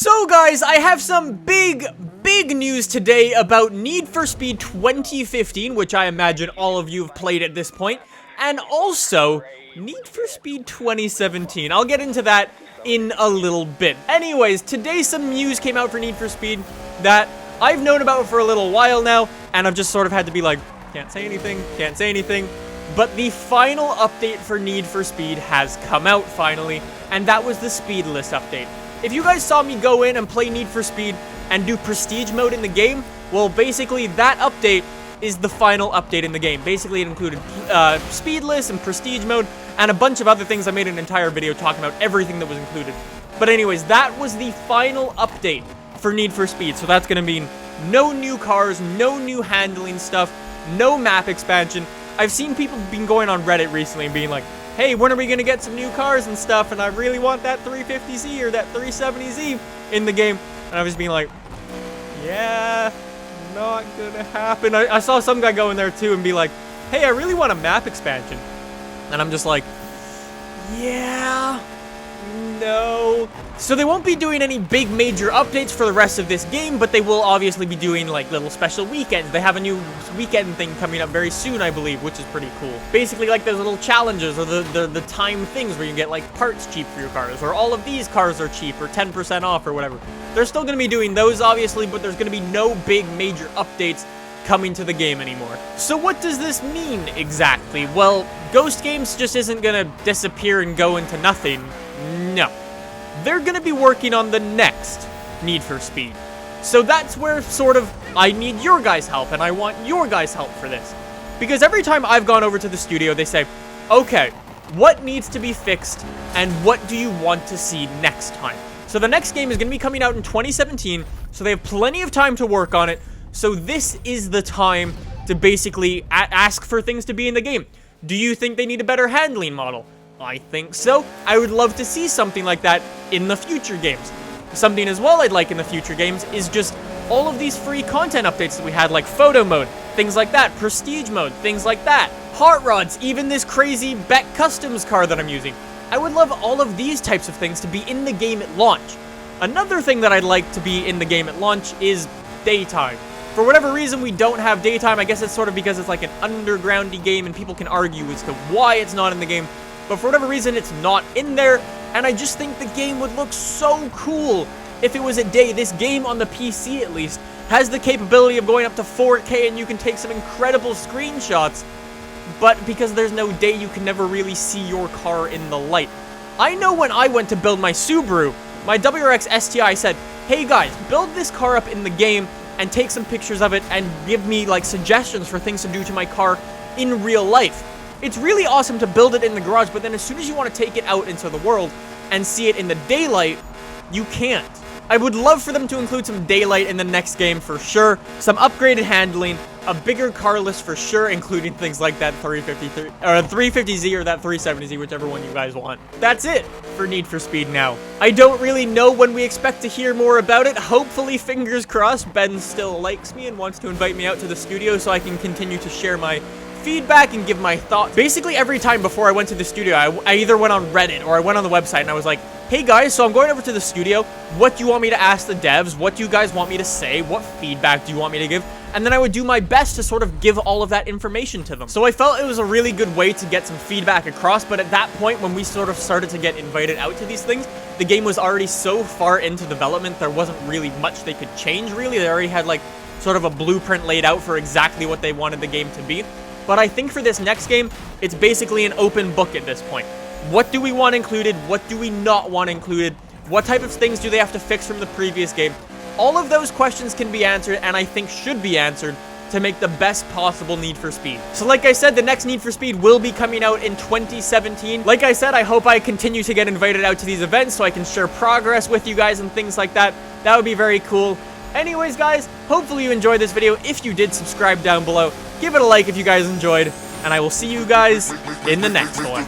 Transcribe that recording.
So guys, I have some big news today about Need for Speed 2015, which I imagine all of you have played at this point, and also Need for Speed 2017. I'll get into that in a little bit. Anyways, today some news came out for Need for Speed that I've known about for a little while now, and I've just sort of had to be like, can't say anything. But the final update for Need for Speed has come out finally, and that was the speed list update. If you guys saw me go in and play Need for Speed and do prestige mode in the game, well, basically that update is the final update in the game. Basically, it included speed lists and prestige mode and a bunch of other things. I made an entire video talking about everything that was included. But anyways, that was the final update for Need for Speed. So that's going to mean no new cars, no new handling stuff, no map expansion. I've seen people been going on Reddit recently and being like, hey, when are we going to get some new cars and stuff? And I really want that 350Z or that 370Z in the game. And I was being like, yeah, not going to happen. I saw some guy go in there too and be like, hey, I really want a map expansion. And I'm just like, yeah, no. So they won't be doing any big major updates for the rest of this game, but they will obviously be doing like little special weekends. They have a new weekend thing coming up very soon, I believe, which is pretty cool. Basically like those little challenges or the time things where you get like parts cheap for your cars, or all of these cars are cheap or 10% off or whatever. They're still going to be doing those obviously, but there's going to be no big major updates coming to the game anymore. So what does this mean exactly? Well, Ghost Games just isn't going to disappear and go into nothing. No. They're going to be working on the next Need for Speed. So that's where sort of I need your guys' help, and I want your guys' help for this. Because every time I've gone over to the studio, they say, okay, what needs to be fixed, and what do you want to see next time? So the next game is going to be coming out in 2017, so they have plenty of time to work on it. So this is the time to basically ask for things to be in the game. Do you think they need a better handling model? I think so. I would love to see something like that in the future games. Something as well I'd like in the future games is just all of these free content updates that we had, like photo mode, things like that, prestige mode, things like that, hot rods, even this crazy Beck Customs car that I'm using. I would love all of these types of things to be in the game at launch. Another thing that I'd like to be in the game at launch is daytime. For whatever reason, we don't have daytime. I guess it's sort of because it's like an undergroundy game and people can argue as to why it's not in the game. But for whatever reason, it's not in there, and I just think the game would look so cool if it was at day. This game, on the PC at least, has the capability of going up to 4K, and you can take some incredible screenshots, but because there's no day, you can never really see your car in the light. I know when I went to build my Subaru, my WRX STI said, hey guys, build this car up in the game, and take some pictures of it, and give me, like, suggestions for things to do to my car in real life. It's really awesome to build it in the garage, but then as soon as you want to take it out into the world and see it in the daylight, you can't. I would love for them to include some daylight in the next game for sure, some upgraded handling, a bigger car list for sure, including things like that 350Z or that 370Z, whichever one you guys want. That's it for Need for Speed now. I don't really know when we expect to hear more about it. Hopefully, fingers crossed, Ben still likes me and wants to invite me out to the studio so I can continue to share my feedback and give my thoughts. Basically, every time before I went to the studio, I either went on Reddit or I went on the website and I was like, hey guys, so I'm going over to the studio. What do you want me to ask the devs? What do you guys want me to say? What feedback do you want me to give? And then I would do my best to sort of give all of that information to them. So I felt it was a really good way to get some feedback across, but at that point, when we sort of started to get invited out to these things, the game was already so far into development, there wasn't really much they could change, really. They already had, like, sort of a blueprint laid out for exactly what they wanted the game to be. But I think for this next game, it's basically an open book at this point. What do we want included? What do we not want included? What type of things do they have to fix from the previous game? All of those questions can be answered, and I think should be answered, to make the best possible Need for Speed. So like I said, the next Need for Speed will be coming out in 2017. Like I said, I hope I continue to get invited out to these events so I can share progress with you guys and things like that. That would be very cool. Anyways, guys, hopefully you enjoyed this video. If you did, subscribe down below. Give it a like if you guys enjoyed, and I will see you guys in the next one.